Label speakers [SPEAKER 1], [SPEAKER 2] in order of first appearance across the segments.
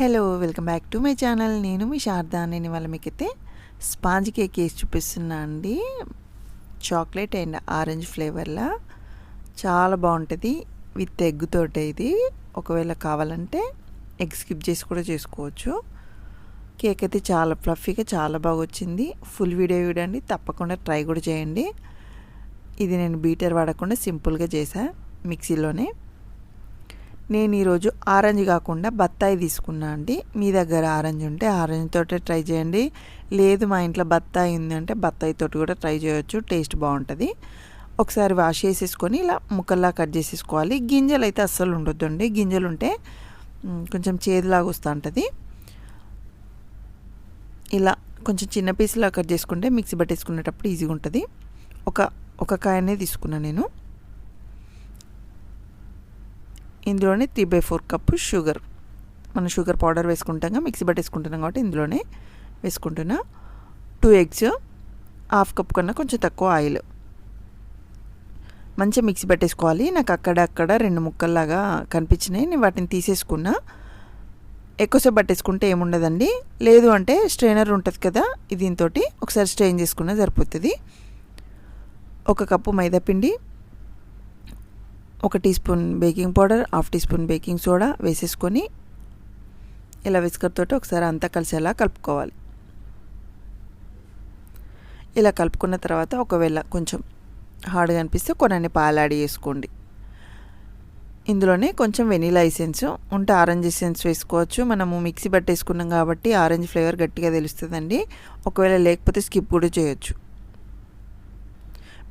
[SPEAKER 1] Hello welcome back to my channel. నేను మీ శారదా. నేను ఇవాళ మీకైతే స్పాంజ్ కేక్ వేసి చూపిస్తున్నా అండి. చాక్లెట్ అండ్ ఆరెంజ్ ఫ్లేవర్లా చాలా బాగుంటుంది. విత్ ఎగ్ తోటి ఇది. ఒకవేళ కావాలంటే ఎగ్ స్కిప్ చేసి కూడా చేసుకోవచ్చు. కేక్ అయితే చాలా ఫ్లఫీగా చాలా బాగా వచ్చింది. ఫుల్ వీడియో చూడండి, తప్పకుండా ట్రై కూడా చేయండి. ఇది నేను బీటర్ వాడకుండా సింపుల్గా చేసా మిక్సీలోనే. నేను ఈరోజు ఆరెంజ్ కాకుండా బత్తాయి తీసుకున్నా అండి. మీ దగ్గర ఆరెంజ్ ఉంటే ఆరెంజ్ తోటే ట్రై చేయండి. లేదు మా ఇంట్లో బత్తాయి ఉందంటే బత్తాయి తోటి కూడా ట్రై చేయొచ్చు. టేస్ట్ బాగుంటుంది. ఒకసారి వాష్ చేసేసుకొని ఇలా ముక్కల్లా కట్ చేసేసుకోవాలి. గింజలు అయితే అస్సలు ఉండొద్దండి. గింజలు ఉంటే కొంచెం చేదులాగా వస్తూ ఉంటుంది. ఇలా కొంచెం చిన్న పీస్లా కట్ చేసుకుంటే మిక్సీ పట్టేసుకునేటప్పుడు ఈజీగా ఉంటుంది. ఒక కాయనే తీసుకున్నా నేను. ఇందులోనే 3/4 కప్పు షుగర్, మనం షుగర్ పౌడర్ వేసుకుంటాం, మిక్సీ పట్టేసుకుంటున్నాం కాబట్టి ఇందులోనే వేసుకుంటున్నా. 2 ఎగ్స్, 1/2 కప్ కన్నా కొంచెం తక్కువ ఆయిల్. మంచిగా మిక్సీ పట్టేసుకోవాలి. నాకు అక్కడక్కడ 2 ముక్కల్లాగా కనిపించినాయి, నేను వాటిని తీసేసుకున్నా. ఎక్కువసేపు పట్టేసుకుంటే ఏముండదండి. లేదు అంటే స్ట్రైనర్ ఉంటుంది కదా, దీంతో ఒకసారి స్ట్రెయిన్ చేసుకున్నా సరిపోతుంది. 1 కప్పు మైదాపిండి, 1 teaspoon baking powder, 1/2 teaspoon baking soda వేసేసుకొని ఇలా విస్కర్ తోటి ఒకసారి అంతా కలిసేలా కలుపుకోవాలి. ఇలా కలుపుకున్న తర్వాత ఒకవేళ కొంచెం హార్డ్గా అనిపిస్తే కొన్ని పాలు యాడ్ చేసుకోండి. ఇందులోనే కొంచెం వెనీలా ఎసెన్స్ ఉంటే ఆరెంజ్ ఎసెన్స్ వేసుకోవచ్చు. మనము మిక్సీ పట్టేసుకున్నాం కాబట్టి ఆరెంజ్ ఫ్లేవర్ గట్టిగా తెలుస్తుందండి. ఒకవేళ లేకపోతే స్కిప్ కూడా చేయొచ్చు.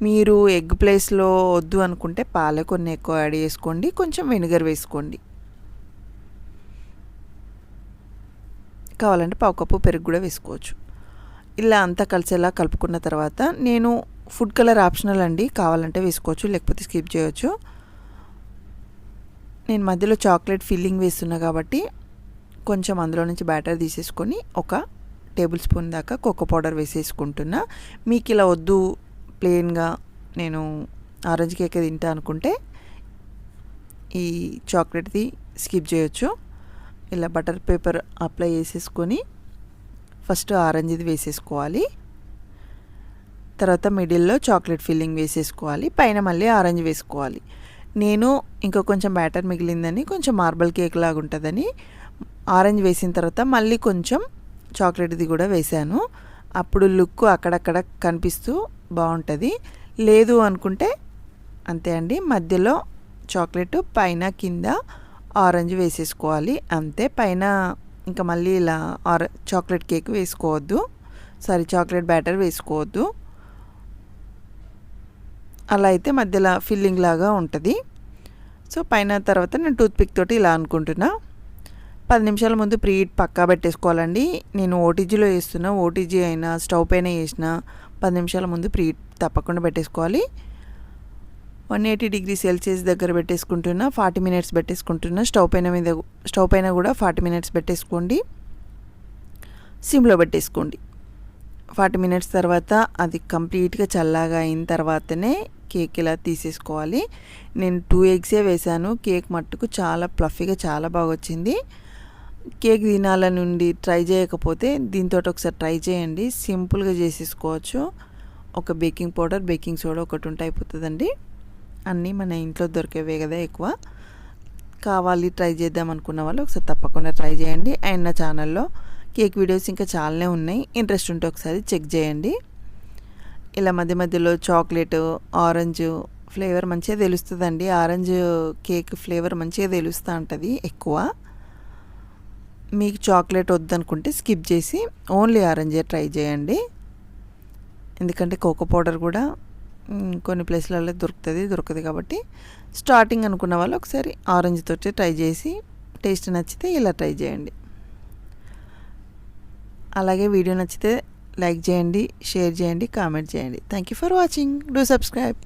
[SPEAKER 1] మీరు ఎగ్ ప్లేస్లో వద్దు అనుకుంటే పాలు కొన్ని ఎక్కువ యాడ్ చేసుకోండి, కొంచెం వెనిగర్ వేసుకోండి. కావాలంటే 1/2 కప్పు పెరుగు కూడా వేసుకోవచ్చు. ఇలా అంతా కలిసేలా కలుపుకున్న తర్వాత నేను ఫుడ్ కలర్ ఆప్షనల్ అండి, కావాలంటే వేసుకోవచ్చు, లేకపోతే స్కిప్ చేయొచ్చు. నేను మధ్యలో చాక్లెట్ ఫిల్లింగ్ వేస్తున్నా కాబట్టి కొంచెం అందులో నుంచి బ్యాటర్ తీసేసుకొని 1 టేబుల్ స్పూన్ దాకా కోకో పౌడర్ వేసేసుకుంటున్నా. మీకు ఇలా వద్దు, ప్లెయిన్గా నేను ఆరెంజ్ కేక్ తింటా అనుకుంటే ఈ చాక్లెట్ది స్కిప్ చేయొచ్చు. ఇలా బటర్ పేపర్ అప్లై చేసేసుకొని ఫస్ట్ ఆరెంజ్ది వేసేసుకోవాలి. తర్వాత మిడిల్లో చాక్లెట్ ఫిల్లింగ్ వేసేసుకోవాలి. పైన మళ్ళీ ఆరెంజ్ వేసుకోవాలి. నేను ఇంకా కొంచెం బ్యాటర్ మిగిలిందని, కొంచెం మార్బల్ కేక్ లాగా ఉంటుందని ఆరెంజ్ వేసిన తర్వాత మళ్ళీ కొంచెం చాక్లెట్ది కూడా వేసాను. అప్పుడు లుక్ అక్కడక్కడ కనిపిస్తూ బాగుంటుంది. లేదు అనుకుంటే అంతే అండి, మధ్యలో చాక్లెట్, పైన కింద ఆరెంజ్ వేసేసుకోవాలి అంతే. పైన ఇంకా మళ్ళీ ఇలా చాక్లెట్ కేక్ వేసుకోవద్దు, చాక్లెట్ బ్యాటర్ వేసుకోవద్దు. అలా అయితే మధ్యలో ఫిల్లింగ్ లాగా ఉంటుంది. సో పైన తర్వాత నేను టూత్పిక్ తోటి ఇలా అనుకుంటున్నా. 10 నిమిషాల ముందు ప్రీ హీట్ పక్కా పెట్టేసుకోవాలండి. నేను ఓటీజీలో వేస్తున్నా, ఓటీజీ అయినా స్టవ్ పైన వేసినా 10 నిమిషాల ముందు ప్రీ హీట్ తప్పకుండా పెట్టేసుకోవాలి. 180 డిగ్రీ సెల్సియస్ దగ్గర పెట్టేసుకుంటున్నా. 40 మినిట్స్ పెట్టేసుకుంటున్నా. స్టవ్ పైన కూడా 40 మినిట్స్ పెట్టేసుకోండి. సిమ్లో పెట్టేసుకోండి. 40 మినిట్స్ తర్వాత అది కంప్లీట్గా చల్లగా అయిన తర్వాతనే కేక్ ఇలా తీసేసుకోవాలి. నేను 2 ఎగ్సే వేసాను. కేక్ మట్టుకు చాలా ఫ్లఫీగా చాలా బాగా వచ్చింది. కేక్ తినాలనుండి ట్రై చేయకపోతే దీంతో ఒకసారి ట్రై చేయండి. సింపుల్గా చేసేసుకోవచ్చు. ఒక బేకింగ్ పౌడర్, బేకింగ్ సోడా ఒకటి ఉంటే అయిపోతుందండి. అన్నీ మన ఇంట్లో దొరికేవే కదా ఎక్కువ. కావాలి ట్రై చేద్దాం అనుకున్న వాళ్ళు ఒకసారి తప్పకుండా ట్రై చేయండి. అండ్ నా ఛానల్లో కేక్ వీడియోస్ ఇంకా చాలానే ఉన్నాయి, ఇంట్రెస్ట్ ఉంటే ఒకసారి చెక్ చేయండి. ఇలా మధ్య మధ్యలో చాక్లెట్, ఆరెంజ్ ఫ్లేవర్ మంచిగా తెలుస్తుందండి. ఆరెంజ్ కేక్ ఫ్లేవర్ మంచిగా తెలుస్తూ ఉంటుంది ఎక్కువ. మీకు చాక్లెట్ వద్దనుకుంటే స్కిప్ చేసి ఓన్లీ ఆరెంజే ట్రై చేయండి. ఎందుకంటే కోకో పౌడర్ కూడా కొన్ని ప్లేస్లలో దొరకదు కాబట్టి స్టార్టింగ్ అనుకున్న వాళ్ళు ఒకసారి ఆరెంజ్ తోటి ట్రై చేసి టేస్ట్ నచ్చితే ఇలా ట్రై చేయండి. అలాగే వీడియో నచ్చితే లైక్ చేయండి, షేర్ చేయండి, కామెంట్ చేయండి. Thank you for watching. Do subscribe.